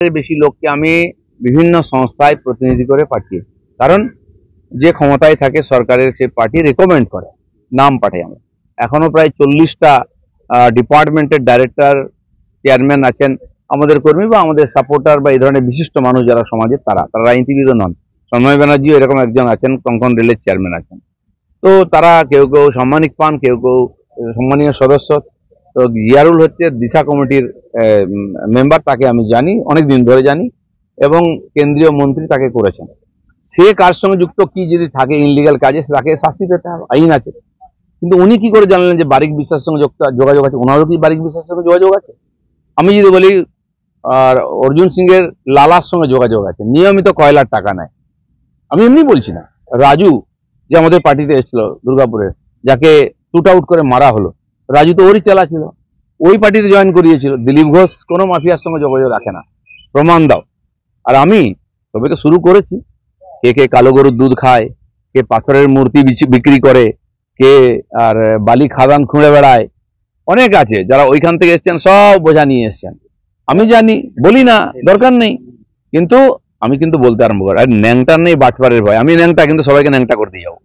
বেশি লোককে আমি বিভিন্ন সংস্থায় প্রতিনিধি করে পাঠিয়ে, কারণ যে ক্ষমতায় থাকে সরকারের সেই পার্টি রেকমেন্ড করে, নাম পাঠাই আমরা। এখনো প্রায় 40টা ডিপার্টমেন্টের ডাইরেক্টর, চেয়ারম্যান আছেন আমাদের কর্মী বা আমাদের সাপোর্টার বা এই ধরনের বিশিষ্ট মানুষ যারা সমাজের, তারা রাজনীতিবিদও নন। সন্ময় ব্যানার্জিও এরকম একজন আছেন, কঙ্কন রেলের চেয়ারম্যান আছেন। তো তারা কেউ কেউ সাম্মানিক পান, কেউ কেউ সম্মানীয় সদস্য। তো জিয়ারুল হচ্ছে দিশা কমিটির মেম্বার, তাকে আমি জানি, অনেক দিন ধরে জানি, এবং কেন্দ্রীয় মন্ত্রী তাকে করেছেন। সে কার সঙ্গে যুক্ত, কি যদি থাকে ইনলিগাল কাজে, তাকে শাস্তি পেতে হবে, আইন আছে। কিন্তু উনি কি করে জানলেন যে বারিক বিশ্বাসের সঙ্গে যোগাযোগ আছে? ওনারও কি বারিক বিশ্বাসের সঙ্গে যোগাযোগ আছে? আমি যদি বলি, আর অর্জুন সিং এর লালার সঙ্গে যোগাযোগ আছে, নিয়মিত কয়লার টাকা নেয়। আমি এমনি বলছি না। রাজু যে আমাদের পার্টিতে এসেছিল দুর্গাপুরের, যাকে শুট আউট করে মারা হলো, রাজু তো ওরই চেলা ছিল, ওই পার্টিতে জয়েন করিয়েছিল। দিলীপ ঘোষ কোনো মাফিয়ার সঙ্গে যোগাযোগ রাখে না, প্রমাণ দাও। আর আমি তবে তো শুরু করেছি। কে কে কালো গরুর দুধ খায়, কে পাথরের মূর্তি বিক্রি করে, কে আর বালি খাদান খুঁড়ে বেড়ায়, অনেক আছে যারা ওইখান থেকে এসছেন, সব বোঝা নিয়ে এসছেন। আমি জানি, বলি না, দরকার নেই, কিন্তু আমি কিন্তু বলতে আরম্ভ করি। আর ন্যাংটার নেই বাটপারের ভয়, আমি ন্যাংটা, কিন্তু সবাইকে ন্যাংটা করতে যাবো।